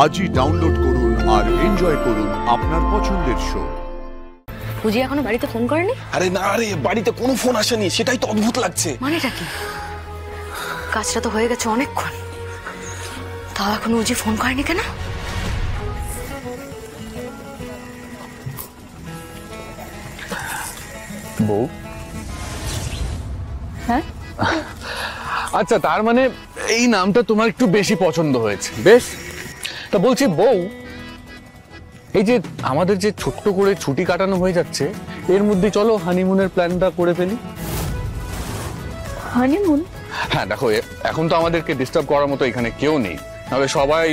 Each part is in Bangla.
আজই ডাউনলোড করুন আর এনজয় করুন আপনার পছন্দের শো। বুঝি এখনো বাড়িতে ফোন করেনি? আরে না রে, বাড়িতে কোনো ফোন আসেনি, সেটাই তো অদ্ভুত লাগছে। মানেটা কি? কাজটা তো হয়ে গেছে অনেকক্ষণ, তাও এখনো বুঝি ফোন করেনি কেন? বউ? হ্যাঁ, আচ্ছা, তার মানে এই নামটা তোমার একটু বেশি পছন্দ হয়েছে। বেশ, তা বলছি বউ, এই যে আমাদের যে ছোট্ট করে ছুটি কাটানো হয়ে যাচ্ছে, এর মধ্যে চলো হানিমুনের প্ল্যানটা করে ফেলি। হানিমুন? হ্যাঁ দেখো, এখন তো আমাদেরকে ডিস্টার্ব করার মতো এখানে কেউ নেই, তাহলে সবাই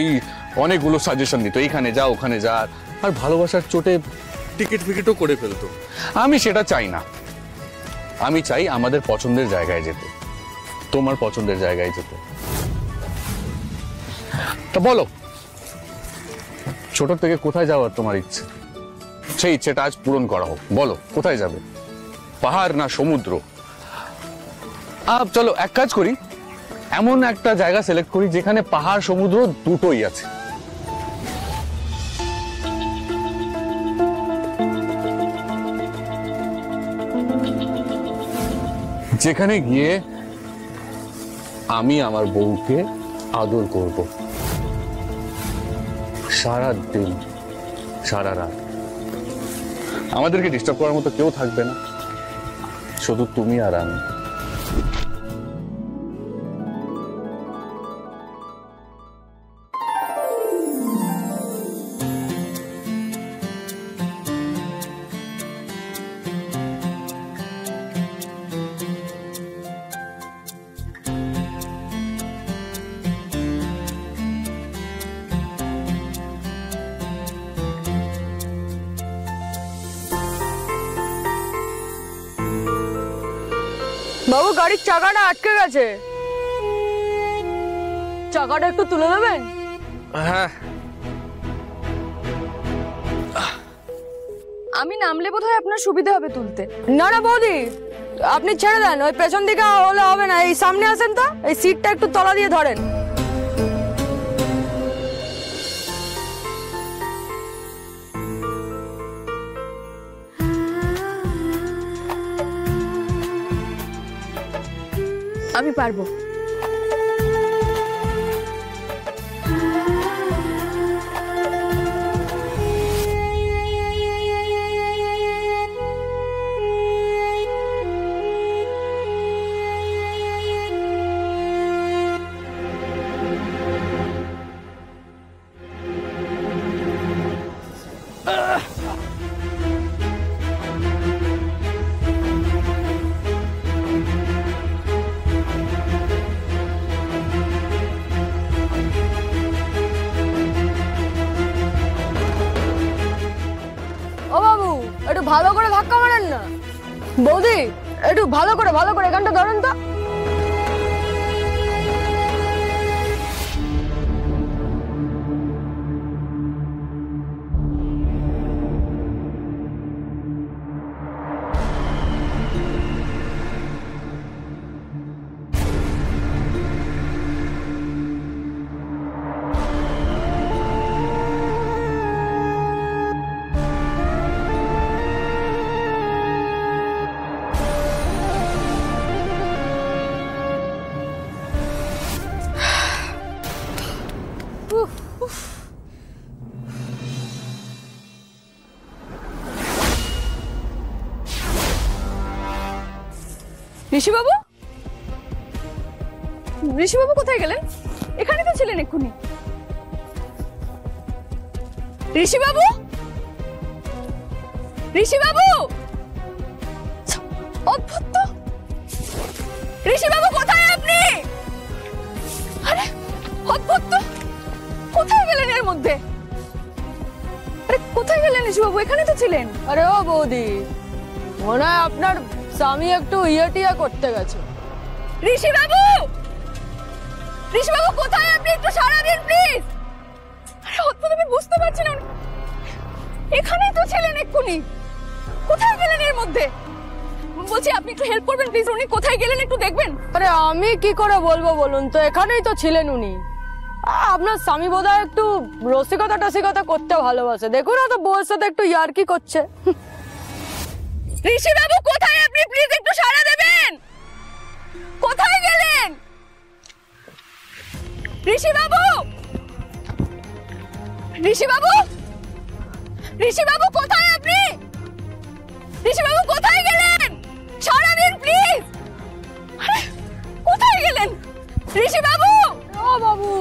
অনেকগুলো সাজেশন দিত, এইখানে যা ওখানে যা, আর ভালোবাসার চোটে টিকিট ফিকিটও করে ফেলতো। আমি সেটা চাই না, আমি চাই আমাদের পছন্দের জায়গায় যেতে, তোমার পছন্দের জায়গায় যেতে। তা বলো, ছোট থেকে কোথায় যাওয়ার তোমার ইচ্ছে? সেই ইচ্ছেটা আজ পূরণ করা হোক। বলো কোথায় যাবে, পাহাড় না সমুদ্র? চলো এক কাজ করি, এমন একটা জায়গা সিলেক্ট করি যেখানে পাহাড় সমুদ্র দুটোই আছে। যেখানে গিয়ে আমি আমার বউকে আদর করব সারা দিন সারা রাত। আমাদেরকে ডিস্টার্ব করার মতো কেউ থাকবে না, শুধু তুমি আর আমি। বাবু, গাড়ির চাকাটা আটকে গেছে, চাকাটা একটু তুলে দেবেন? হ্যাঁ, আমি নামলে বোধহয় আপনার সুবিধা হবে তুলতে। না না বৌদি, আপনি ছেড়ে দেন, ওই পেছন দিকে হলে হবে না, এই সামনে আসেন তো, এই সিটটা একটু তলা দিয়ে ধরেন। আমি পারবো। ও বাবু, একটু ভালো করে ধাক্কা মারেন না। বৌদি, একটু ভালো করে এখানটা ধরেন তো। ঋষিবাবু, ঋষিবাবু কোথায় গেলেন? এখানে তো ছিলেন এক্ষুনি। ঋষিবাবু, ঋষিবাবু, অদ্ভুত তো। ঋষিবাবু কোথায় আপনি? আরে অদ্ভুত তো, কোথায় গেলেন এর মধ্যে? আরে কোথায় গেলেন ঋষিবাবু? এখানে তো ছিলেন। আরে ও বৌদি, মনে হয় আপনার স্বামী একটু ইয়া করতে গেছে। ঋষিবাবু, ঋষিবাবু কোথায় আপনি? একটু সাড়া দিন প্লিজ। আরে অদ্ভুত, আমি বুঝতে পারছি না, এখানেই তো ছিলেন এক্ষুনি, কোথায় গেলেন এর মধ্যে? বলছি আপনি একটু হেল্প করবেন প্লিজ, উনি কোথায় গেলেন একটু দেখবেন। আরে আমি কি করে বলবো বলুন তো, এখানেই তো ছিলেন উনি। আপনার স্বামী বোধহয় একটু রসিকতা টসিকতা করতে ভালোবাসে, দেখুন না তো বউয়ের সাথে একটু ইয়ার্কি করছে। ঋষি বাবু কোথায় আপনি? প্লিজ একটু সাড়া দেবেন। কোথায় গেলেন ঋষি বাবু? ঋষি বাবু, ঋষি বাবু কোথায় আপনি? ঋষি বাবু কোথায় গেলেন? সাড়া দিন প্লিজ। কোথায় গেলেন ঋষি বাবু? ও বাবু,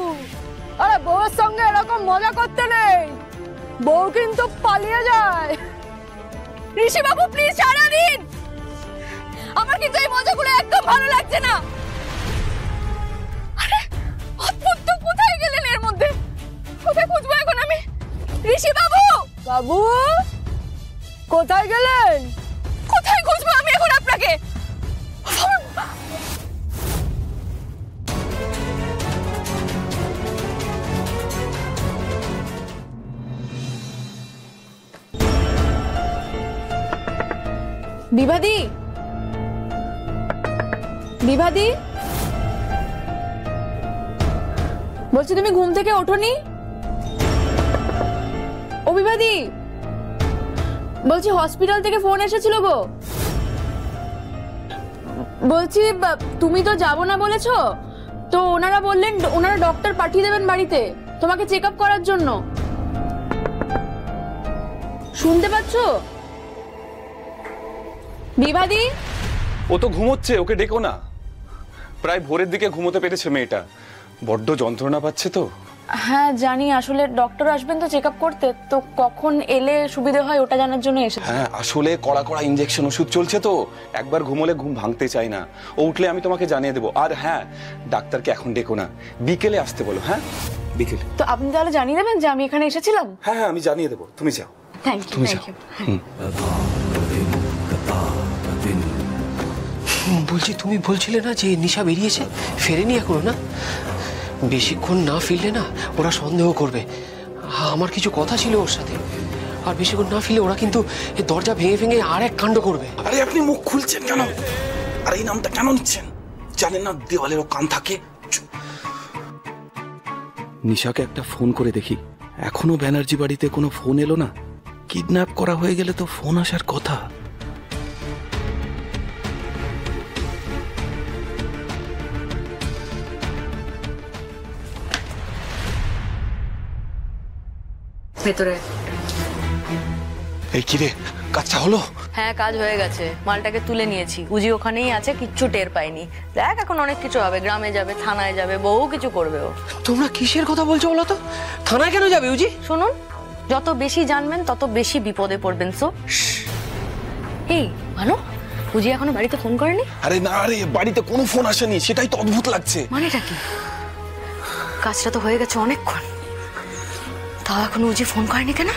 আরে বউয়ের সঙ্গে এরকম মজা করতে নেই, বউ কিন্তু পালিয়ে যায়। ঋষি বাবু প্লিজ সাড়া দিন, আমার কিন্তু এই মজাগুলো একদম ভালো লাগছে না। আরে অদ্ভুত তো, কোথায় গেলেন এর মধ্যে? কোথায় খুঁজবো এখন আমি? ঋষি বাবু, বাবু কোথায় গেলেন? কোথায় খুঁজবো আমি এখন আপনাকে? বিভাদি, বিভাদি, বলছি তুমি ঘুম থেকে ওঠোনি? ও বিভাদি, বলছি হসপিটাল থেকে ফোন এসেছিল গো। বলছি তুমি তো যাবো না বলেছো, তো ওনারা বললেন ওনারা ডক্টর পাঠিয়ে দেবেন বাড়িতে তোমাকে চেক আপ করার জন্য। শুনতে পাচ্ছো বিভাদি? ও তো ঘুমোচ্ছে, ওকে ডেকো না। প্রায় ভোরের দিকে ঘুমোতে পেরেছে মেয়েটা, বড্ড যন্ত্রণা পাচ্ছে তো। হ্যাঁ জানি, আসলে ডক্টর আসবেন তো চেক আপ করতে, তো কখন এলে সুবিধা হয় ওটা জানার জন্য এসেছি। হ্যাঁ আসলে কড়া কড়া ইনজেকশন ওষুধ চলছে তো, একবার ঘুমোলে ঘুম ভাঙতে চাই না। ও উঠলে আমি তোমাকে জানিয়ে দেবো। আর হ্যাঁ, ডাক্তারকে এখন ডেকো না, বিকেলে আসতে বলো। হ্যাঁ বিকেলে। তো আপনি তাহলে জানিয়ে দেবেন যে আমি এখানে এসেছিলাম? হ্যাঁ হ্যাঁ আমি জানিয়ে দেবো, তুমি যাও। থ্যাংক ইউ, তুমি থ্যাংক যাও। ইউ। বলছি তুমি বলছিলে না যে নিশা বেরিয়েছে, ফেরেনি এখনো না? বেশিক্ষণ না ফিরলে না ওরা সন্দেহ করবে। আমার কিছু কথা ছিল ওর সাথে, আর বেশিক্ষণ না ফিরলে ওরা কিন্তু এই দরজা ভেঙে ভেঙে আর এক কাণ্ড করবে। আরে আপনি মুখ খুলছেন কেন? আর এই নামটা কেন নিচ্ছেন? জানেন না দেওয়ালেরও কান থাকে? নিশাকে একটা ফোন করে দেখি, এখনো ব্যানার্জি বাড়িতে কোনো ফোন এলো না। কিডন্যাপ করা হয়ে গেলে তো ফোন আসার কথা। ভেতরে। এই কিরে, কাজটা হলো? হ্যাঁ কাজ হয়ে গেছে, মালটাকে তুলে নিয়েছি, উজি ওখানেই আছে, কিচ্ছু টের পাইনি। দেখ এখন অনেক কিছু হবে, গ্রামে যাবে, থানায় যাবে, বহু কিছু করবে ও। তোমরা কিসের কথা বলছো বলো তো? থানায় কেন যাবে উজি? শুনুন, যত বেশি জানবেন তত বেশি বিপদে পড়বেন। সো এই ভালো, উজি এখনো বাড়িতে ফোন করেনি? আরে না রে, বাড়িতে কোনো ফোন আসেনি, সেটাই তো অদ্ভুত লাগছে। মানেটা কি? কাজটা তো হয়ে গেছে অনেকক্ষণ, তাও এখন উজি ফোন করেনি কেন?